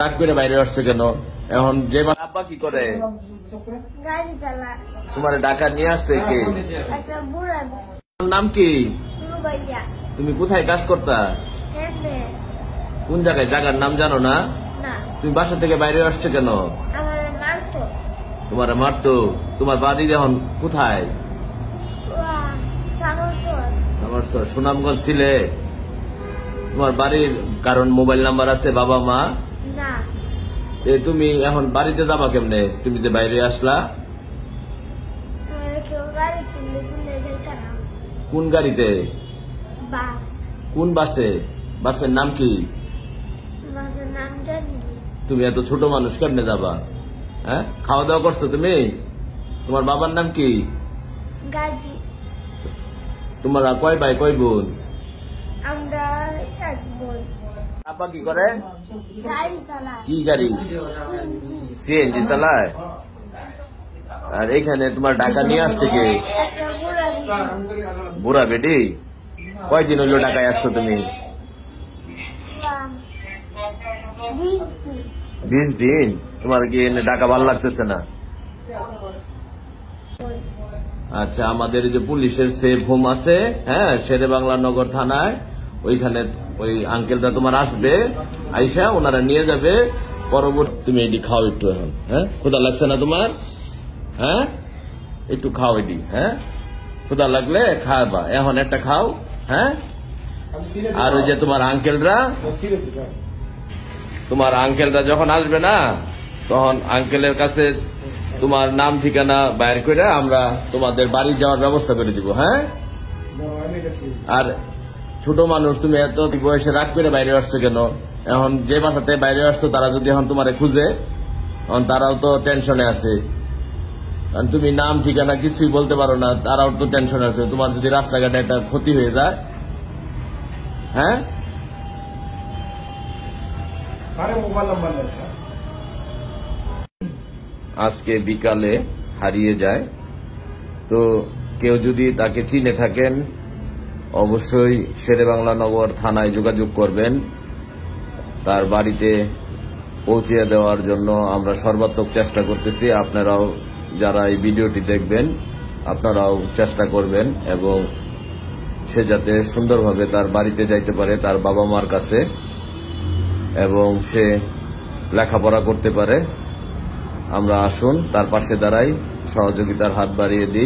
রাগ করে বাইরে আসছে কেন? এখন যে আব্বা কি করে? তোমার ঢাকা নিয়ে আসছে কে? নাম কি? তুমি কোথায় কাজ করতা? কোন জায়গায়? জায়গার নাম জানো না? তুমি বাসা থেকে বাইরে আসছে কেন? তোমার মারতো? তোমার বাড়ি এখন কোথায়? সুনামগঞ্জ ছিলে? তোমার বাড়ির কারণ মোবাইল নাম্বার আছে বাবা মা? তুমি এখন বাড়িতে যাবা কেমনে? তুমি যে বাইরে আসলা? কোন গাড়িতে? কোন বাসে? বাসের নাম কি? তুমি এত ছোট মানুষ কেমনে যাবা? হ্যাঁ, খাওয়া দাওয়া করছো তুমি? তোমার বাবার নাম কি? তোমার কয় ভাই কয় বোন? আব্বা কি করে? কি গাড়ি? সিএনজি চালায়। আর এখানে তোমার ঢাকা নিয়ে আসছে কে? বুড়া বেটি। কয়দিন হইলো ঢাকায় আসছো তুমি? 20 দিন। তোমার কি ঢাকা ভালো লাগতেছে না? আচ্ছা, আমাদের যে পুলিশের সেফ হোম আছে, হ্যাঁ, শেরে বাংলা নগর থানায়, ওইখানে ওই আঙ্কেলটা তোমার আসবে, আইসা ওনারা নিয়ে যাবে। পরবর্তী তুমি এটি খাও একটু এখন। হ্যাঁ, ক্ষুধা লাগছে না তোমার? হ্যাঁ, একটু খাও এটি। হ্যাঁ, ক্ষুধা লাগলে খাবা, এখন একটা খাও। হ্যাঁ, আর ওই যে তোমার আঙ্কেলরা যখন আসবে না, তখন আঙ্কেলের কাছে তোমার নাম ঠিকানা বাইর করে আমরা তোমাদের বাড়ি যাওয়ার ব্যবস্থা করে দিব। হ্যাঁ, আর ছোট মানুষ, তুমি এত বয়সে রাগ করে বাইরে আসছো কেন? এখন যে বাসাতে বাইরে আসছো তারা যদি এখন তোমারে খুঁজে, এখন তারাও তো টেনশনে আছে। কারণ তুমি নাম ঠিকানা কিছুই বলতে পারো না, তারাও তো টেনশনে আছে। তোমার যদি রাস্তাঘাটে একটা ক্ষতি হয়ে যায়, হ্যাঁ, আজকে বিকালে হারিয়ে যায়। তো কেউ যদি তাকে চিনে থাকেন, অবশ্যই শেরে বাংলা নগর থানায় যোগাযোগ করবেন। তার বাড়িতে পৌঁছে দেওয়ার জন্য আমরা সর্বাত্মক চেষ্টা করতেছি। আপনারাও যারা এই ভিডিওটি দেখবেন, আপনারাও চেষ্টা করবেন এবং সে যাতে সুন্দরভাবে তার বাড়িতে যাইতে পারে, তার বাবা মার কাছে, এবং সে লেখাপড়া করতে পারে। আমরা আসুন তার পাশে দাঁড়াই, সহযোগিতার হাত বাড়িয়ে দিই।